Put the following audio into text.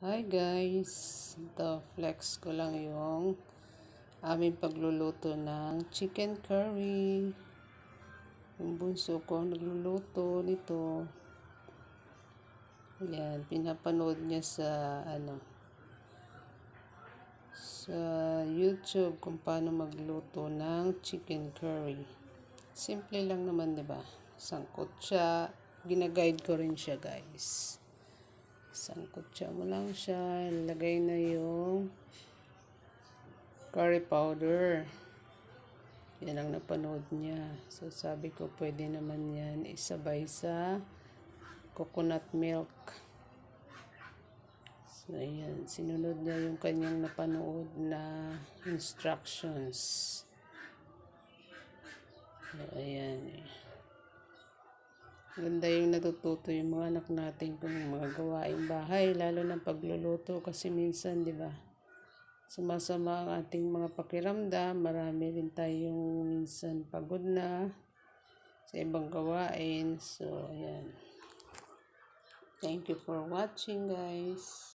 Hi guys, ito flex ko lang yung aming pagluluto ng chicken curry. Yung bunso ko ang nagluluto nito. Yan, pinapanood niya sa YouTube kung paano magluto ng chicken curry. Simple lang naman, 'di ba? Sangkot siya, gina-guide ko rin siya, guys. Sangkutsa mo lang siya, ilagay na yung curry powder. Yan ang napanood niya. So sabi ko pwede naman yan isabay sa coconut milk. So ayan, sinunod niya yung kanyang napanood na instructions. So ayan. Ganda yung natututo yung mga anak natin kung mga gawaing bahay, lalo ng pagluluto kasi minsan, di ba, sumasama ang ating mga pakiramdam, marami rin tayong minsan pagod na sa ibang gawain. So, ayan. Thank you for watching, guys.